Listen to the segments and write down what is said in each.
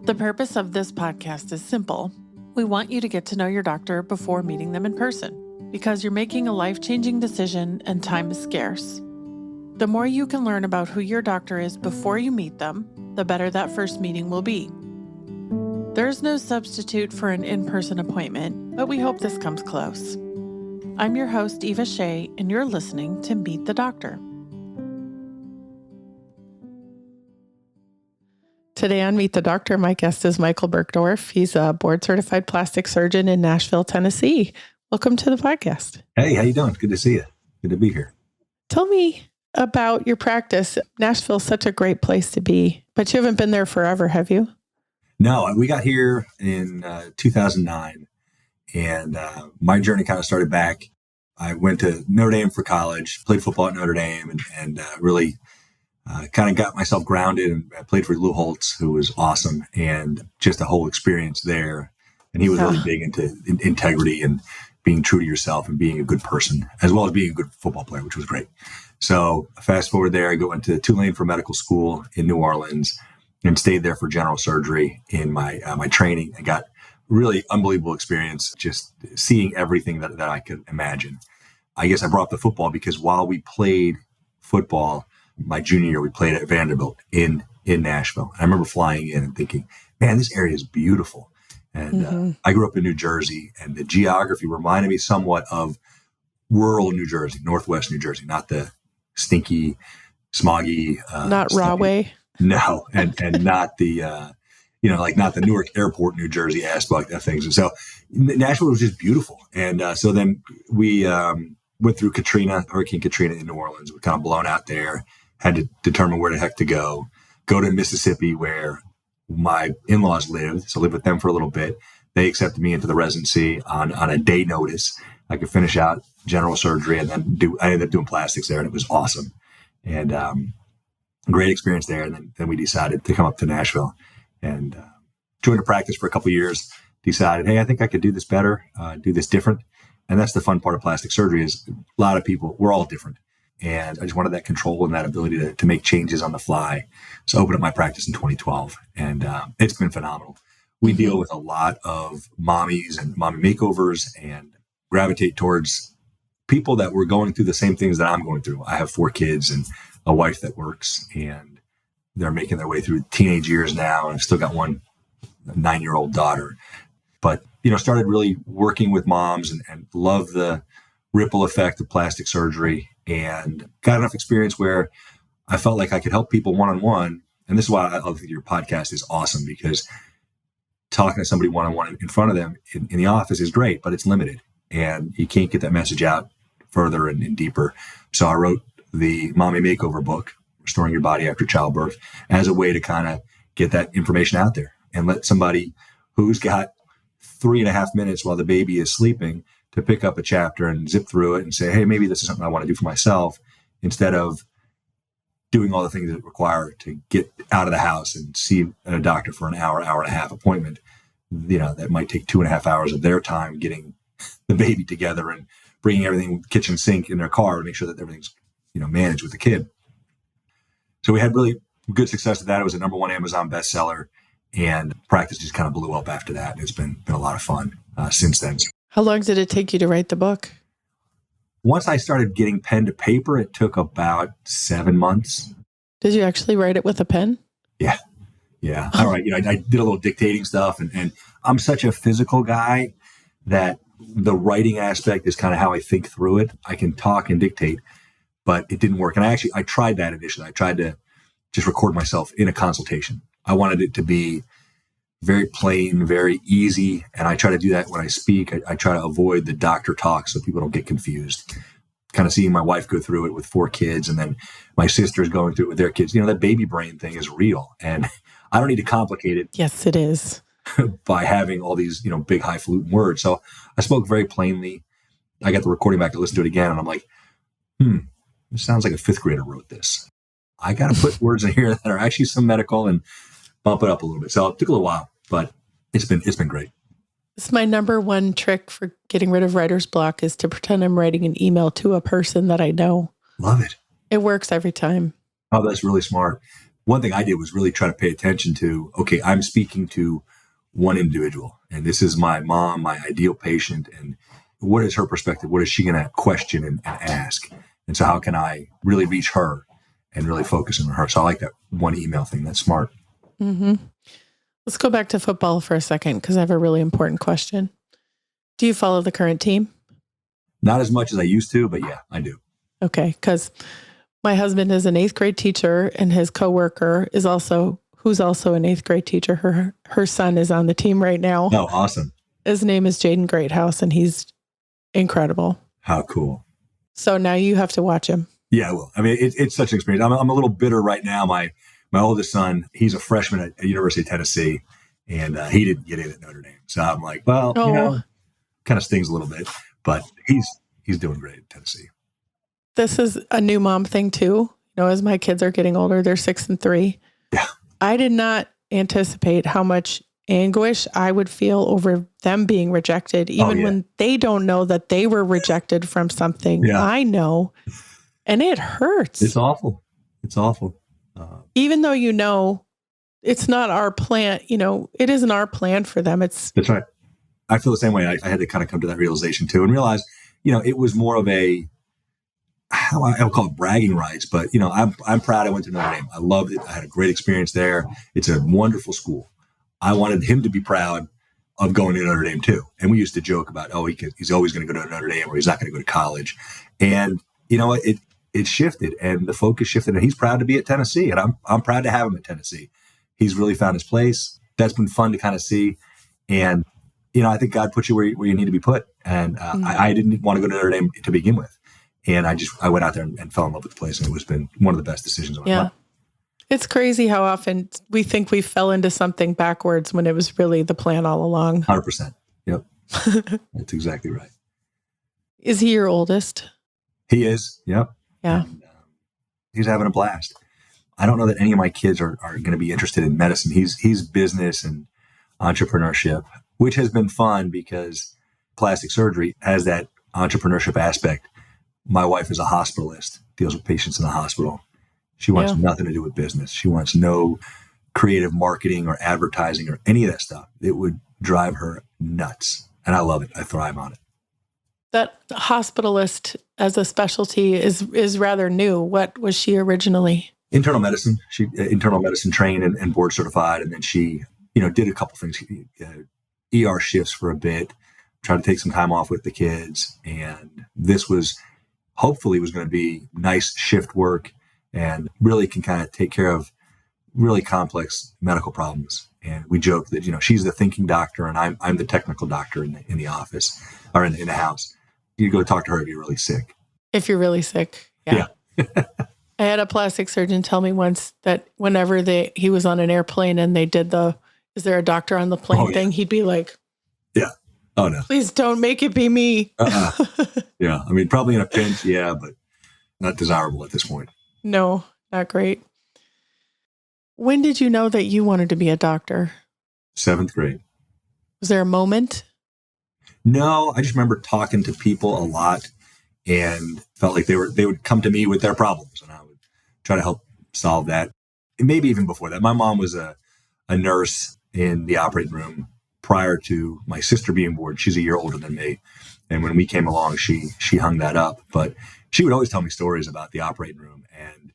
The purpose of this podcast is simple. We want you to get to know your doctor before meeting them in person, because you're making a life-changing decision and time is scarce. The more you can learn about who your doctor is before you meet them, the better that first meeting will be. There's no substitute for an in-person appointment, but we hope this comes close. I'm your host, Eva Shea, and you're listening to Meet the Doctor. Today on Meet the Doctor, my guest is Michael Burgdorf. He's a board-certified plastic surgeon in Nashville, Tennessee. Welcome to the podcast. Hey, how you doing? Good to see you. Good to be here. Tell me about your practice. Nashville's such a great place to be, but you haven't been there forever, have you? No, we got here in 2009, and my journey kind of started back. I went to Notre Dame for college, played football at Notre Dame, and really kind of got myself grounded. And I played for Lou Holtz, who was awesome, and just a whole experience there. And he was really big into integrity and being true to yourself and being a good person, as well as being a good football player, which was great. So fast forward there, I went to Tulane for medical school in New Orleans and stayed there for general surgery in my training. I got really unbelievable experience, just seeing everything that I could imagine. I guess I brought up the football because while we played football, my junior year, we played at Vanderbilt in Nashville. I remember flying in and thinking, man, this area is beautiful. And I grew up in New Jersey, and the geography reminded me somewhat of rural New Jersey, Northwest New Jersey, not the stinky, smoggy. Not Rahway. No, and not the, not the Newark Airport, New Jersey aspect of things. And so Nashville was just beautiful. And so then we went through Hurricane Katrina in New Orleans. We kind of blown out there, had to determine where the heck to go to Mississippi where my in-laws lived. So I lived with them for a little bit. They accepted me into the residency on a day notice. I could finish out general surgery and then I ended up doing plastics there, and it was awesome. And great experience there. And then we decided to come up to Nashville and joined a practice for a couple of years, decided, hey, I think I could do this better, do this different. And that's the fun part of plastic surgery is a lot of people, we're all different. And I just wanted that control and that ability to make changes on the fly. So I opened up my practice in 2012, and it's been phenomenal. We deal with a lot of mommies and mommy makeovers and gravitate towards people that were going through the same things that I'm going through. I have 4 kids and a wife that works, and they're making their way through teenage years now. And I've still got one 9-year-old daughter, but, started really working with moms and love the ripple effect of plastic surgery, and got enough experience where I felt like I could help people one-on-one. And this is why I think your podcast is awesome, because talking to somebody one-on-one in front of them in the office is great, but it's limited and you can't get that message out further and deeper. So I wrote the Mommy Makeover book, Restoring Your Body After Childbirth, as a way to kind of get that information out there and let somebody who's got 3.5 minutes while the baby is sleeping to pick up a chapter and zip through it and say, hey, maybe this is something I want to do for myself, instead of doing all the things that require to get out of the house and see a doctor for an hour and a half appointment. That might take 2.5 hours of their time getting the baby together and bringing everything kitchen sink in their car to make sure that everything's, managed with the kid. So we had really good success with that. It was a #1 Amazon bestseller, and practice just kind of blew up after that. And it's been a lot of fun since then. How long did it take you to write the book? Once I started getting pen to paper, it took about 7 months. Did you actually write it with a pen? Yeah. All right. I did a little dictating stuff, and I'm such a physical guy that the writing aspect is kind of how I think through it. I can talk and dictate, but it didn't work. And I tried that initially. I tried to just record myself in a consultation. I wanted it to be very plain, very easy. And I try to do that when I speak. I try to avoid the doctor talk so people don't get confused. Kind of seeing my wife go through it with 4 kids, and then my sister's going through it with their kids. That baby brain thing is real. And I don't need to complicate it. Yes, it is. By having all these, big highfalutin words. So I spoke very plainly. I got the recording back to listen to it again, and I'm like, it sounds like a 5th grader wrote this. I got to put words in here that are actually some medical and bump it up a little bit. So it took a little while, but it's been great. It's my #1 trick for getting rid of writer's block is to pretend I'm writing an email to a person that I know. Love it. It works every time. Oh, that's really smart. one thing I did was really try to pay attention to, okay, I'm speaking to one individual, and this is my mom, my ideal patient, and what is her perspective? What is she going to question and ask? And so how can I really reach her and really focus on her? So I like that one email thing. That's smart. Mm-hmm. Let's go back to football for a second, because I have a really important question. Do you follow the current team? Not as much as I used to, but yeah, I do. Okay, because my husband is an 8th grade teacher, and his coworker is who's also an 8th grade teacher. Her son is on the team right now. Oh, awesome. His name is Jaden Greathouse, and he's incredible. How cool. So now you have to watch him. Yeah, well, I mean, it's such an experience. I'm a little bitter right now. My oldest son, he's a freshman at University of Tennessee, and he didn't get in at Notre Dame. So I'm like, well, kind of stings a little bit, but he's doing great at Tennessee. This is a new mom thing too. As my kids are getting older, they're 6 and 3. Yeah. I did not anticipate how much anguish I would feel over them being rejected, even when they don't know that they were rejected from something. Yeah. I know. And it hurts. It's awful. It's awful. Even though, it's not our plan, it isn't our plan for them. That's right. I feel the same way. I had to kind of come to that realization too, and realize, it was more of a, I'll call it bragging rights, but I'm proud I went to Notre Dame. I loved it. I had a great experience there. It's a wonderful school. I wanted him to be proud of going to Notre Dame too. And we used to joke about, he's always going to go to Notre Dame, or he's not going to go to college. And it shifted, and the focus shifted, and he's proud to be at Tennessee, and I'm proud to have him at Tennessee. He's really found his place. That's been fun to kind of see. And, I think God put you where you need to be put. And I didn't want to go to Notre Dame to begin with. And I went out there and fell in love with the place. And it's been one of the best decisions of my life. It's crazy how often we think we fell into something backwards when it was really the plan all along. 100%. Yep. That's exactly right. Is he your oldest? He is. Yep. Yeah. And, he's having a blast. I don't know that any of my kids are going to be interested in medicine. He's business and entrepreneurship, which has been fun because plastic surgery has that entrepreneurship aspect. My wife is a hospitalist, deals with patients in the hospital. She wants nothing to do with business. She wants no creative marketing or advertising or any of that stuff. It would drive her nuts. And I love it. I thrive on it. That hospitalist as a specialty is rather new. What was she originally? Internal medicine. She internal medicine trained and board certified. And then she, did a couple things, ER shifts for a bit, tried to take some time off with the kids. And this was hopefully was going to be nice shift work and really can kind of take care of really complex medical problems. And we joke that, she's the thinking doctor and I'm the technical doctor in the office or in the house. You go talk to her if you're really sick. If you're really sick. Yeah. I had a plastic surgeon tell me once that whenever he was on an airplane and they did is there a doctor on the plane thing, he'd be like, yeah. Oh, no. Please don't make it be me. Yeah. I mean, probably in a pinch. Yeah. But not desirable at this point. No, not great. When did you know that you wanted to be a doctor? 7th grade. Was there a moment? No, I just remember talking to people a lot and felt like they would come to me with their problems and I would try to help solve that. And maybe even before that. My mom was a nurse in the operating room prior to my sister being born. She's a year older than me. And when we came along, she hung that up. But she would always tell me stories about the operating room and,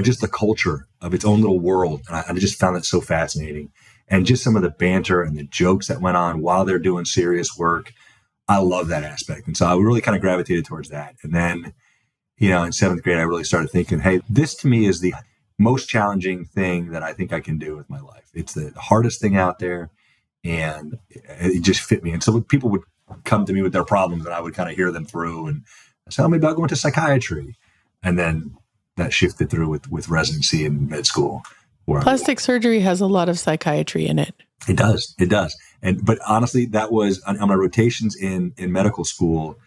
just the culture of its own little world. And I just found that so fascinating. And just some of the banter and the jokes that went on while they're doing serious work. I love that aspect. And so I really kind of gravitated towards that. And then, in 7th grade, I really started thinking, hey, this to me is the most challenging thing that I think I can do with my life. It's the hardest thing out there. And it just fit me. And so people would come to me with their problems and I would kind of hear them through and tell me about going to psychiatry. And then that shifted through with residency and med school. Plastic surgery has a lot of psychiatry in it. It does. But honestly, that was on my rotations in medical school.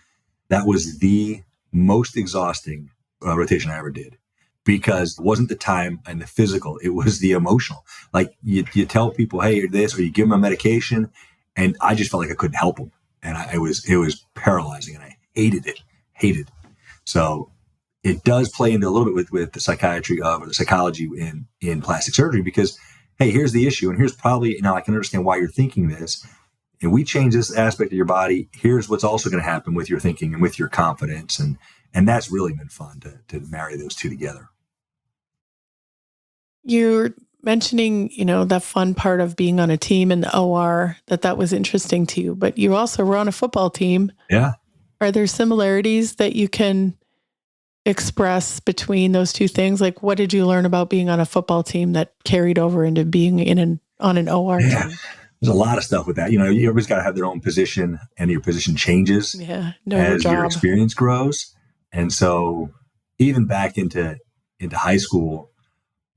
That was the most exhausting rotation I ever did. Because it wasn't the time and the physical, it was the emotional. Like you tell people, hey, you're this, or you give them a medication, and I just felt like I couldn't help them. And it was paralyzing and I hated it. So it does play into a little bit with the psychiatry of, or the psychology in plastic surgery, because, hey, here's the issue. And here's probably, now I can understand why you're thinking this. And we change this aspect of your body. Here's what's also going to happen with your thinking and with your confidence. And that's really been fun to marry those two together. You're mentioning, that fun part of being on a team in the OR, that was interesting to you, but you also were on a football team. Yeah. Are there similarities that you can express between those two things? Like, what did you learn about being on a football team that carried over into being on an OR team? There's a lot of stuff with that. Everybody's got to have their own position, and your position changes as your experience grows. And so even back into high school,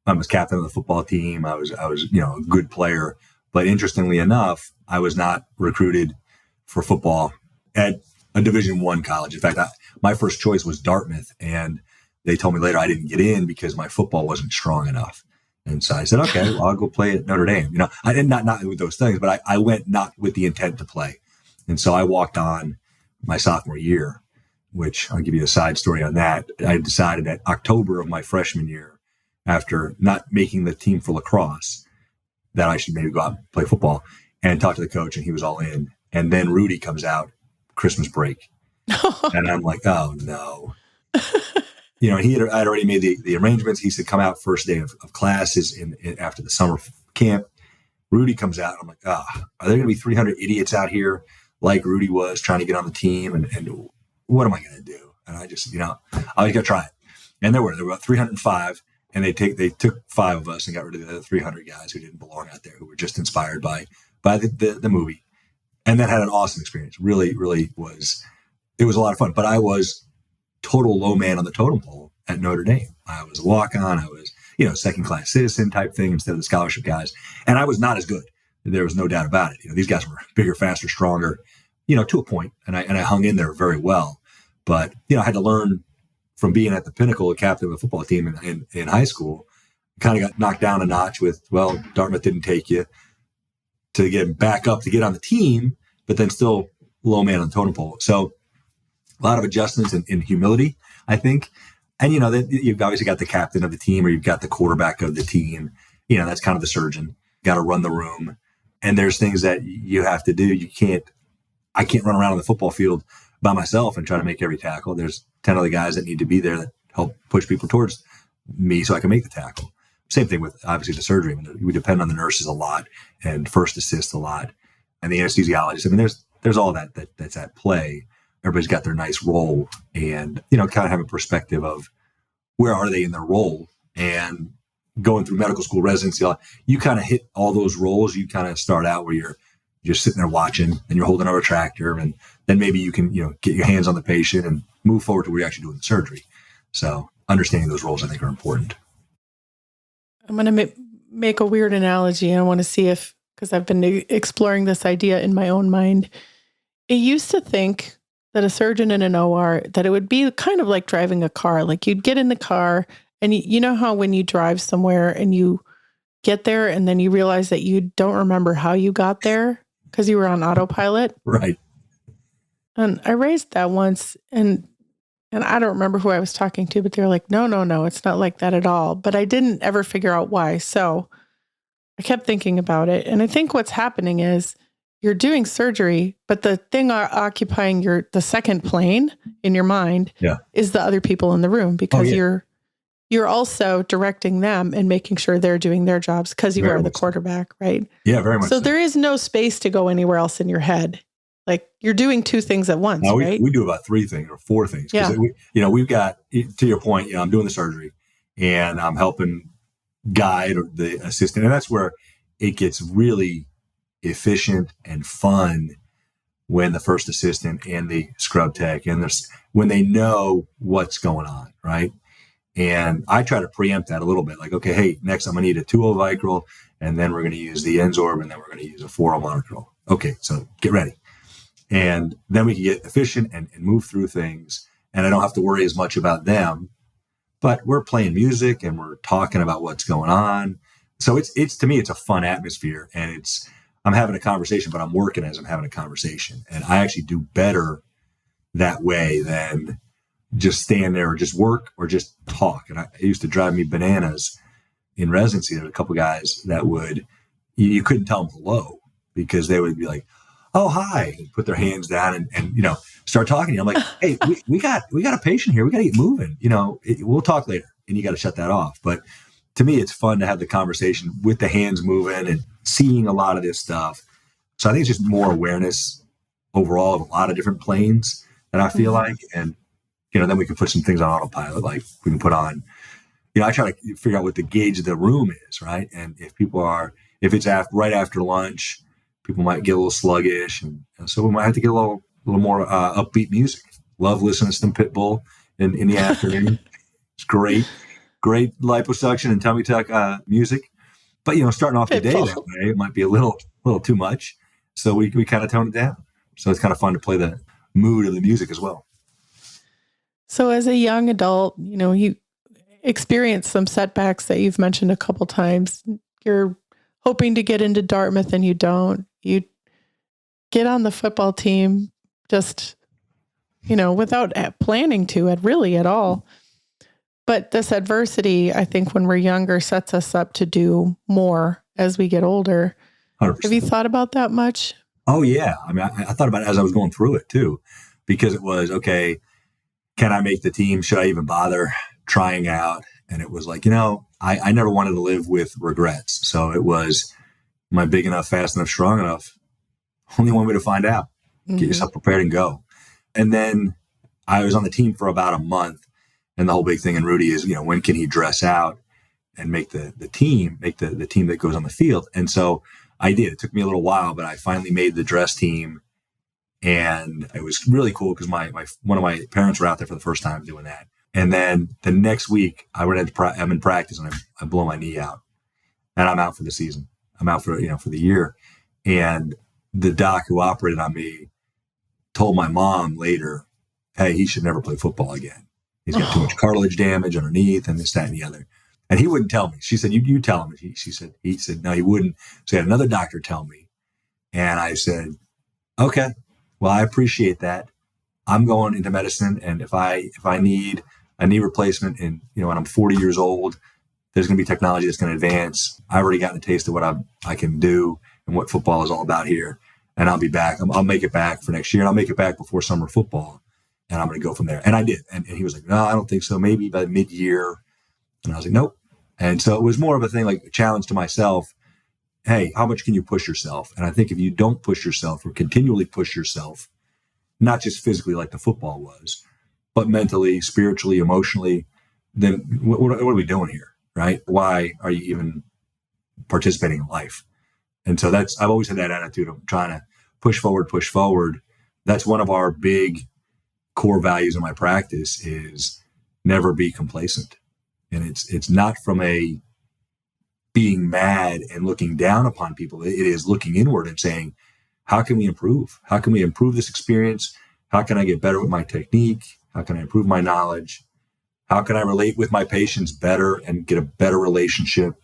I was captain of the football team. I was a good player, but interestingly enough, I was not recruited for football at a Division I college. In fact, my first choice was Dartmouth, and they told me later I didn't get in because my football wasn't strong enough. And so I said, okay, well, I'll go play at Notre Dame. I did not with those things, but I went not with the intent to play. And so I walked on my sophomore year, which I'll give you a side story on that. I decided that October of my freshman year, after not making the team for lacrosse, that I should maybe go out and play football, and talk to the coach, and he was all in. And then Rudy comes out Christmas break. And I'm like, oh no. I'd already made the arrangements. He said, come out first day of classes after the summer camp. Rudy comes out. I'm like, are there going to be 300 idiots out here like Rudy was trying to get on the team? And what am I going to do? And I just, I was going to try it. And there were about 305. And they took 5 of us and got rid of the other 300 guys who didn't belong out there, who were just inspired by the movie. And that had an awesome experience. Really, really it was a lot of fun. But I was total low man on the totem pole at Notre Dame. I was a walk-on. I was, second class citizen type thing instead of the scholarship guys. And I was not as good. There was no doubt about it. These guys were bigger, faster, stronger, to a point. And I hung in there very well. But, I had to learn from being at the pinnacle of captain of a football team in high school. Kind of got knocked down a notch with, well, Dartmouth didn't take you, to get back up to get on the team, but then still low man on the totem pole. So a lot of adjustments in humility, I think. And, that you've obviously got the captain of the team, or you've got the quarterback of the team. That's kind of the surgeon. Got to run the room. And there's things that you have to do. I can't run around on the football field by myself and try to make every tackle. There's 10 other guys that need to be there that help push people towards me so I can make the tackle. Same thing with, obviously, the surgery. We depend on the nurses a lot and first assist a lot, and the anesthesiologist. There's all that's at play. Everybody's got their nice role, and, kind of have a perspective of where are they in their role. And going through medical school residency, you kind of hit all those roles. You kind of start out where you're just sitting there watching, and you're holding a retractor, and then maybe you can, get your hands on the patient and move forward to where you're actually doing the surgery. So understanding those roles, I think, are important. I'm going to make a weird analogy. I want to see because I've been exploring this idea in my own mind. I used to think that a surgeon in an OR, that it would be kind of like driving a car. Like, you'd get in the car, and you know how when you drive somewhere and you get there and then you realize that you don't remember how you got there because you were on autopilot. Right. And I raised that once, and I don't remember who I was talking to, but they're like, no, it's not like that at all. But I didn't ever figure out why. So I kept thinking about it. And I think what's happening is you're doing surgery, but the thing occupying the second plane in your mind is the other people in the room, because you're also directing them and making sure they're doing their jobs because you are the quarterback, right? Yeah, very much. So there is no space to go anywhere else in your head. Like, you're doing 2 things at once, right? We do about 3 things or 4 things. Yeah. We've got, to your point, I'm doing the surgery and I'm helping guide the assistant. And that's where it gets really efficient and fun, when the first assistant and the scrub tech when they know what's going on, right? And I try to preempt that a little bit. Like, okay, hey, next I'm going to need a 2-0 Vicryl, and then we're going to use the Enzorb, and then we're going to use a 4-0 Monocryl. Okay, so get ready. And then we can get efficient and move through things. And I don't have to worry as much about them, but we're playing music and we're talking about what's going on. So it's to me, it's a fun atmosphere, and I'm having a conversation, but I'm working as I'm having a conversation. And I actually do better that way than just stand there or just work or just talk. And it used to drive me bananas in residency. There were a couple guys that you couldn't tell them hello because they would be like, "Oh, hi," and put their hands down and start talking. I'm like, "Hey, we got a patient here. We got to get moving. We'll talk later." And you got to shut that off. But to me, it's fun to have the conversation with the hands moving and seeing a lot of this stuff. So I think it's just more awareness overall of a lot of different planes that I feel like. And, then we can put some things on autopilot, like we can put on, I try to figure out what the gauge of the room is, right? And if it's right after lunch, people might get a little sluggish. And so we might have to get a little more upbeat music. Love listening to some Pitbull in the afternoon. It's great liposuction and tummy tuck music. But, starting off the day that way, it might be a little too much. So we kind of tone it down. So it's kind of fun to play the mood of the music as well. So as a young adult, you experience some setbacks that you've mentioned a couple times. You're hoping to get into Dartmouth and you don't. You get on the football team just, without planning to at all. But this adversity, I think when we're younger, sets us up to do more as we get older. 100%. Have you thought about that much? Oh, yeah. I mean, I thought about it as I was going through it, too, because it was, okay, can I make the team? Should I even bother trying out? And it was like, I never wanted to live with regrets. So it was, am I big enough, fast enough, strong enough? Only one way to find out. Get yourself prepared and go. And then I was on the team for about a month. And the whole big thing in Rudy is, when can he dress out and make the team that goes on the field? And so I did. It took me a little while, but I finally made the dress team. And it was really cool because one of my parents were out there for the first time doing that. And then the next week I'm in practice and I blow my knee out and I'm out for the season. I'm out for the year. And the doc who operated on me told my mom later, "Hey, he should never play football again. He's got too much cartilage damage underneath and this, that, and the other." And he wouldn't tell me. She said, you tell him. He said, no, he wouldn't. So he had another doctor tell me. And I said, okay, well, I appreciate that. I'm going into medicine. And if I need a knee replacement and, when I'm 40 years old, there's going to be technology that's going to advance. I've already gotten a taste of what I can do and what football is all about here. And I'll be back. I'll make it back for next year. And I'll make it back before summer football. And I'm going to go from there. And I did. And he was like, "No, I don't think so. Maybe by mid-year." And I was like, "Nope." And so it was more of a thing, like a challenge to myself. Hey, how much can you push yourself? And I think if you don't push yourself or continually push yourself, not just physically like the football was, but mentally, spiritually, emotionally, then what are we doing here, right? Why are you even participating in life? And so I've always had that attitude of trying to push forward. That's one of our big core values in my practice is never be complacent. And it's not from a being mad and looking down upon people. It is looking inward and saying, how can we improve? How can we improve this experience? How can I get better with my technique? How can I improve my knowledge? How can I relate with my patients better and get a better relationship?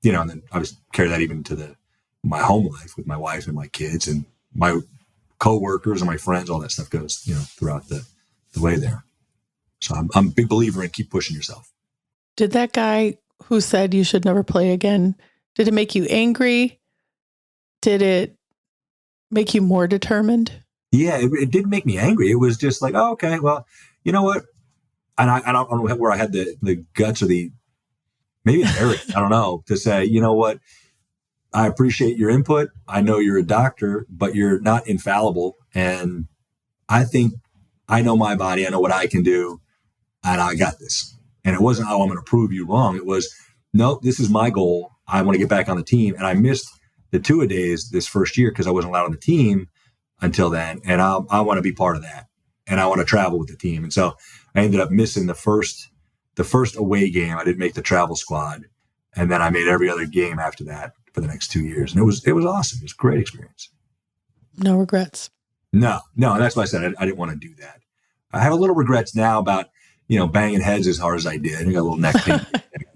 And then I was carry that even to my home life with my wife and my kids and my coworkers and my friends. All that stuff goes, throughout the way there. So I'm a big believer in keep pushing yourself. Did that guy who said you should never play again, did it make you angry? Did it make you more determined? Yeah, it did make me angry. It was just like, oh, okay, well, you know what? And I don't know where I had the guts or maybe an arrogance, I don't know, to say, you know what? I appreciate your input. I know you're a doctor, but you're not infallible. And I think I know my body. I know what I can do. And I got this. And it wasn't, oh, I'm going to prove you wrong. It was, no, this is my goal. I want to get back on the team. And I missed the two-a-days this first year because I wasn't allowed on the team until then. And I want to be part of that. And I want to travel with the team. And so I ended up missing the first away game. I didn't make the travel squad. And then I made every other game after that for the next 2 years. And it was awesome. It was a great experience. No regrets. No. And that's why I said I didn't want to do that. I have a little regrets now about, banging heads as hard as I did. I got a little neck pain.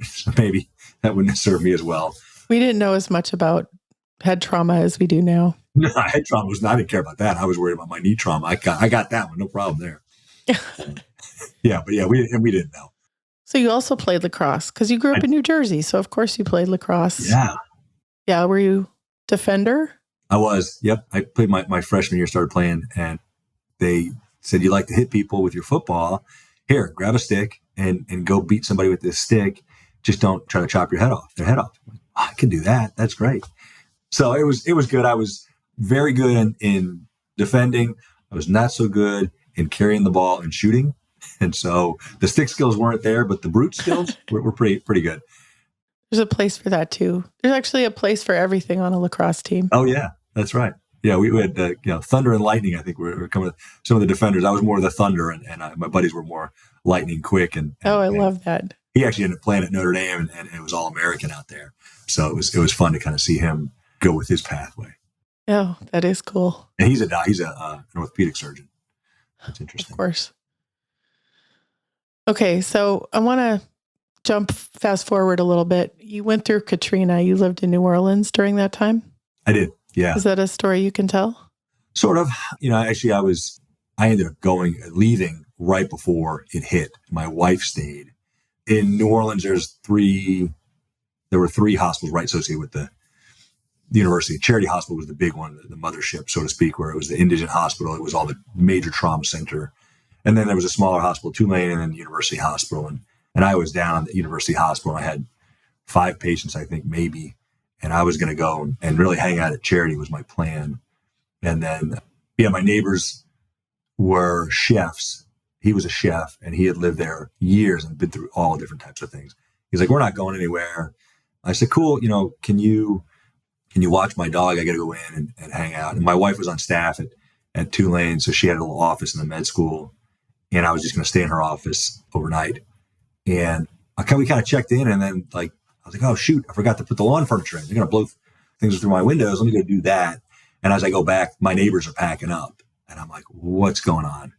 So maybe that wouldn't have served me as well. We didn't know as much about head trauma as we do now. No, head trauma I didn't care about that. I was worried about my knee trauma. I got that one. No problem there. Yeah, but yeah, we didn't know. So you also played lacrosse because you grew up in New Jersey. So of course you played lacrosse. Yeah. Yeah. Were you defender? I was. Yep. I played my freshman year, started playing, and they said, you like to hit people with your football. Here, grab a stick and go beat somebody with this stick. Just don't try to chop their head off. I can do that. That's great. So it was good. I was very good in defending. I was not so good in carrying the ball and shooting. And so the stick skills weren't there, but the brute skills were pretty good. There's a place for that too. There's actually a place for everything on a lacrosse team. Oh yeah, that's right. Yeah, we had thunder and lightning. I think were coming. Some of the defenders. I was more of the thunder, and my buddies were more lightning quick. And I love that. He actually ended up playing at Notre Dame, and it was all American out there. So it was fun to kind of see him go with his pathway. Oh, that is cool. And he's an orthopedic surgeon. That's interesting. Of course. Okay, so I want to fast forward a little bit. You went through Katrina. You lived in New Orleans during that time? I did, yeah. Is that a story you can tell? Sort of. Actually, I ended up leaving right before it hit. My wife stayed. In New Orleans, there were 3 hospitals right associated with the university. Charity Hospital was the big one, the mothership, so to speak, where it was the indigent hospital. It was all the major trauma center. And then there was a smaller hospital, Tulane, and then the University Hospital. And I was down at the University Hospital. I had 5 patients, I think, maybe. And I was going to go and really hang out at Charity was my plan. And then, my neighbors were chefs. He was a chef, and he had lived there years and been through all different types of things. He's like, we're not going anywhere. I said, cool. Can you watch my dog? I got to go in and hang out. And my wife was on staff at Tulane, so she had a little office in the med school. And I was just going to stay in her office overnight. And we kind of checked in, and then I was like, oh shoot, I forgot to put the lawn furniture in. They're going to blow things through my windows. Let me go do that. And as I go back, my neighbors are packing up, and I'm like, what's going on?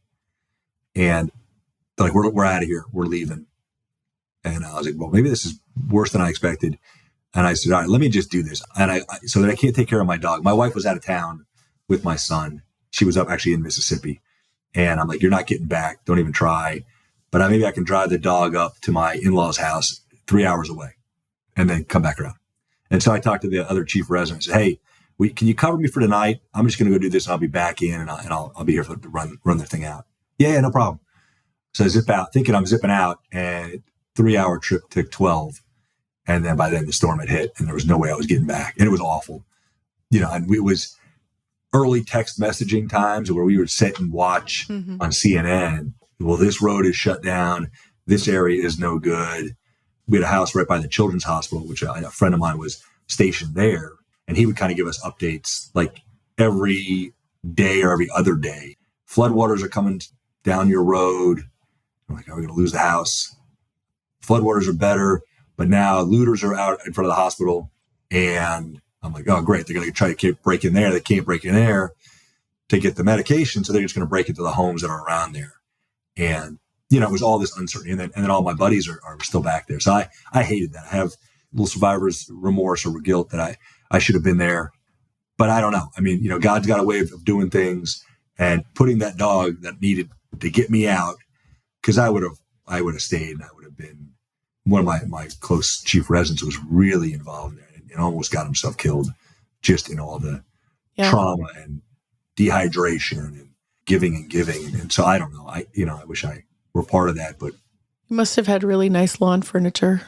And they're like, we're out of here. We're leaving. And I was like, well, maybe this is worse than I expected. And I said, all right, let me just do this. And so that I can't take care of my dog. My wife was out of town with my son. She was up actually in Mississippi. And I'm like, you're not getting back. Don't even try. But maybe I can drive the dog up to my in-laws' house 3 hours away and then come back around. And so I talked to the other chief resident and said, hey, can you cover me for tonight? I'm just going to go do this. And I'll be back in, and I'll be here to run the thing out. Yeah, no problem. So I zip out, thinking I'm zipping out, and 3-hour trip took 12. And then by then the storm had hit, and there was no way I was getting back. And it was awful. And it was early text messaging times where we would sit and watch on CNN. Well, this road is shut down. This area is no good. We had a house right by the Children's Hospital, which a friend of mine was stationed there. And he would kind of give us updates like every day or every other day. Floodwaters are coming down your road. I'm like, are we going to lose the house? Floodwaters are better, but now looters are out in front of the hospital. And I'm like, oh, great. They're going to try to break in there. They can't break in there to get the medication. So they're just going to break into the homes that are around there. And, it was all this uncertainty. And then all my buddies are still back there. So I hated that. I have a little survivor's remorse or guilt that I should have been there. But I don't know. I mean, God's got a way of doing things, and putting that dog that needed to get me out, because I would have stayed, and I would have been one of my close chief residents was really involved in it and almost got himself killed just in all the trauma and dehydration and giving. And so I don't know. I wish I were part of that, but you must have had really nice lawn furniture.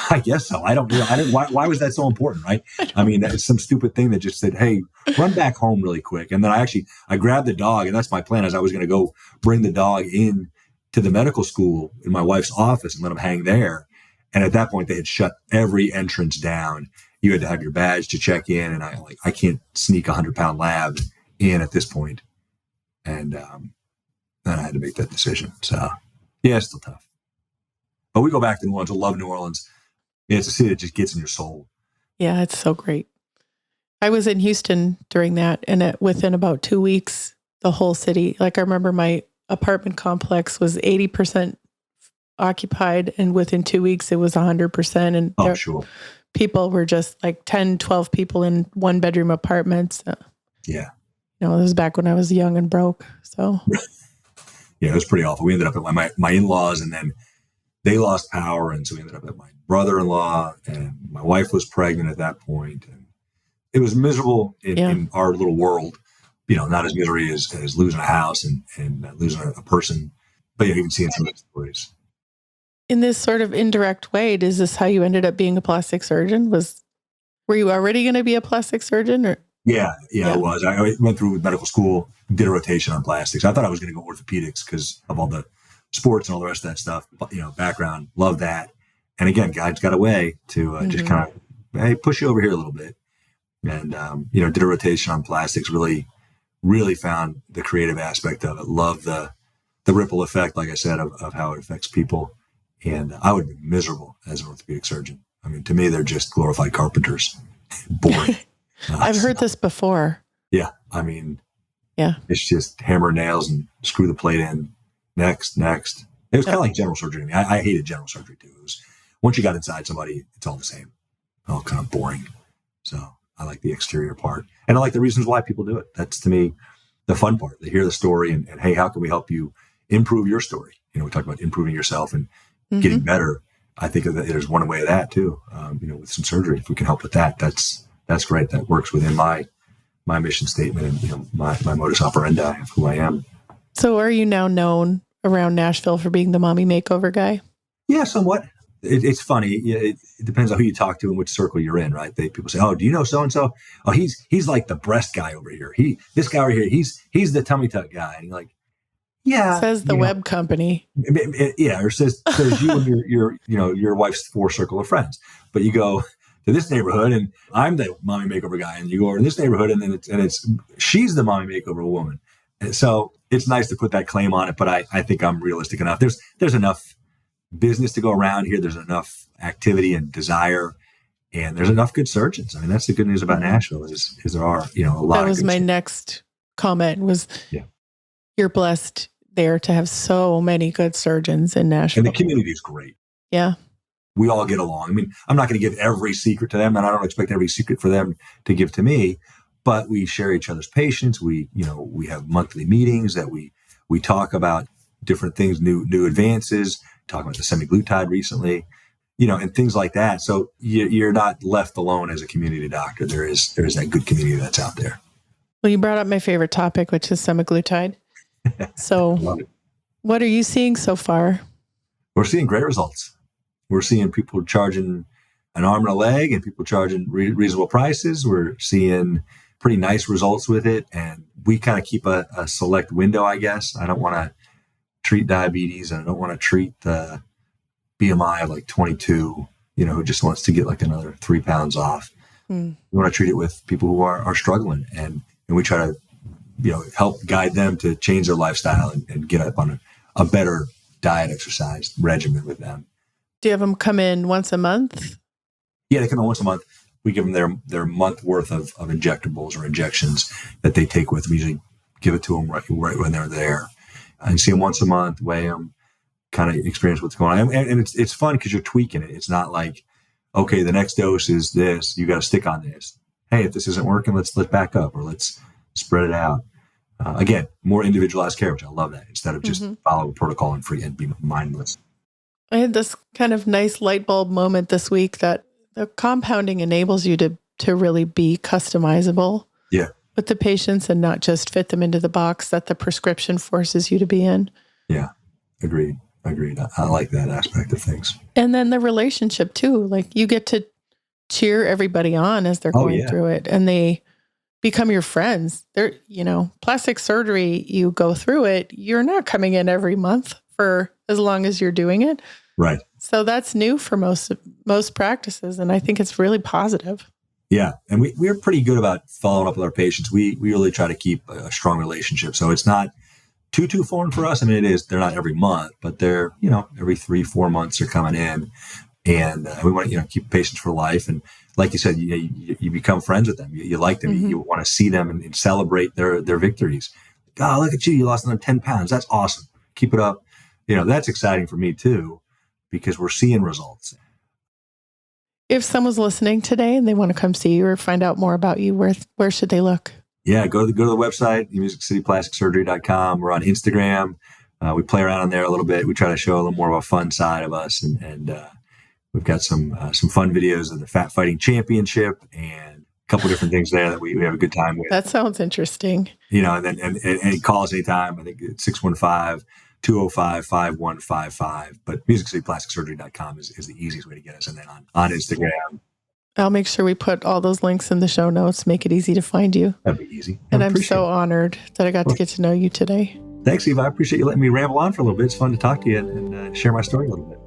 I guess so. I don't know. Why was that so important? Right. I mean, it's some stupid thing that just said, hey, run back home really quick. And then I grabbed the dog, and that's my plan, is I was going to go bring the dog in to the medical school in my wife's office and let him hang there. And at that point they had shut every entrance down. You had to have your badge to check in. And I can't sneak 100-pound lab in at this point. And then I had to make that decision. So yeah, it's still tough. But we go back to New Orleans. I love New Orleans. It's a city that just gets in your soul. Yeah, it's so great. I was in Houston during that, and within about 2 weeks, the whole city, I remember my apartment complex was 80% occupied, and within 2 weeks, it was 100%. And sure. People were just 10, 12 people in 1-bedroom apartments. Yeah. It was back when I was young and broke. So Yeah, it was pretty awful. We ended up at my in-laws, and then they lost power. And so we ended up at my brother-in-law, and my wife was pregnant at that point. And it was miserable in our little world, not as misery as losing a house and losing a person. But yeah, even seeing some of the stories. In this sort of indirect way, is this how you ended up being a plastic surgeon? Were you already going to be a plastic surgeon? Or? Yeah, it was. I went through medical school, did a rotation on plastics. I thought I was going to go orthopedics because of all the sports and all the rest of that stuff. But, background, love that. And again, God's got a way to just kind of push you over here a little bit. And, did a rotation on plastics, really, really found the creative aspect of it. Love the ripple effect, like I said, of how it affects people. And I would be miserable as an orthopedic surgeon. I mean, to me, they're just glorified carpenters. Boring. I've heard this before. Yeah. I mean, it's just hammer nails and screw the plate in. Next. It was kind of like general surgery to me. I hated general surgery too. It was, once you got inside somebody, it's all the same. All kind of boring. So I like the exterior part. And I like the reasons why people do it. That's, to me, the fun part. They hear the story and hey, how can we help you improve your story? We talk about improving yourself and getting better. I think there's one way of that too. With some surgery, if we can help with that, that's great. That works within my mission statement and my modus operandi of who I am. So are you now known around Nashville for being the Mommy Makeover guy? Yeah, somewhat. It's funny. It depends on who you talk to and which circle you're in, right? People say, "Oh, do you know so and so? Oh, he's like the breast guy over here. This guy over here, he's the tummy tuck guy." And you're like, yeah, says the web company. Yeah, or says you and your wife's 4 circle of friends. But you go to this neighborhood, and I'm the Mommy Makeover guy, and you go over to this neighborhood, and then it's she's the Mommy Makeover woman. And so it's nice to put that claim on it, but I think I'm realistic enough. There's enough business to go around here. There's enough activity and desire, and there's enough good surgeons. I mean, that's the good news about Nashville is there are a lot. That was my next comment. Was you're blessed there to have so many good surgeons in Nashville, and the community is great. Yeah. We all get along. I mean, I'm not going to give every secret to them, and I don't expect every secret for them to give to me, but we share each other's patients. We have monthly meetings that we talk about different things, new advances, talking about the semaglutide recently, and things like that. So you're not left alone as a community doctor. There is that good community that's out there. Well, you brought up my favorite topic, which is semaglutide. So what are you seeing so far? We're seeing great results. We're seeing people charging an arm and a leg and people charging reasonable prices. We're seeing pretty nice results with it. And we kind of keep a select window, I guess. I don't want to treat diabetes and I don't want to treat the BMI of like 22, who just wants to get like another 3 pounds off. We want to treat it with people who are struggling. And we try to, help guide them to change their lifestyle and get up on a better diet, exercise regimen with them. Do you have them come in once a month? Yeah, they come in once a month. We give them their month worth of injectables or injections that they take with them. We usually give it to them right when they're there. And see them once a month, weigh them, kind of experience what's going on. And it's fun because you're tweaking it. It's not like, okay, the next dose is this. You got to stick on this. Hey, if this isn't working, let's back up or let's spread it out. Again, more individualized care, which I love that, instead of just follow a protocol and be mindless. I had this kind of nice light bulb moment this week that the compounding enables you to really be customizable with the patients and not just fit them into the box that the prescription forces you to be in. Yeah, agreed. I like that aspect of things. And then the relationship too, like you get to cheer everybody on as they're going through it and they become your friends. They're, plastic surgery, you go through it, you're not coming in every month for as long as you're doing it. Right. So that's new for most practices. And I think it's really positive. Yeah. And we're pretty good about following up with our patients. We really try to keep a strong relationship. So it's not too foreign for us. I mean, they're not every month, but they're, every 3-4 months they're coming in and we want to, keep patients for life. And like you said, you become friends with them. You like them. You want to see them and celebrate their victories. Oh, look at you. You lost another 10 pounds. That's awesome. Keep it up. That's exciting for me too, because we're seeing results. If someone's listening today and they want to come see you or find out more about you, where should they look? Yeah, go to the website, musiccityplasticsurgery.com. We're on Instagram. we play around on there a little bit. We try to show a little more of a fun side of us, and we've got some fun videos of the Fat Fighting Championship and a couple different things there that we have a good time with. That sounds interesting. And then and call us anytime. I think it's 615-205-5155. But musiccityplasticsurgery.com is the easiest way to get us. And then on Instagram. I'll make sure we put all those links in the show notes, make it easy to find you. That'd be easy. And I'm so honored that I got to get to know you today. Thanks, Eva. I appreciate you letting me ramble on for a little bit. It's fun to talk to you and share my story a little bit.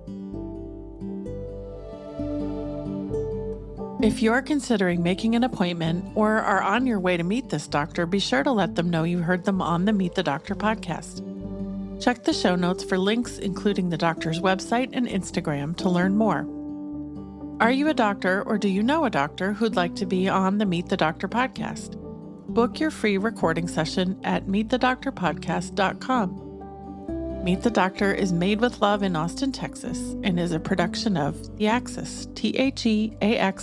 If you're considering making an appointment or are on your way to meet this doctor, be sure to let them know you heard them on the Meet the Doctor podcast. Check the show notes for links, including the doctor's website and Instagram, to learn more. Are you a doctor or do you know a doctor who'd like to be on the Meet the Doctor podcast? Book your free recording session at meetthedoctorpodcast.com. Meet the Doctor is made with love in Austin, Texas, and is a production of The Axis, TheAxis.io.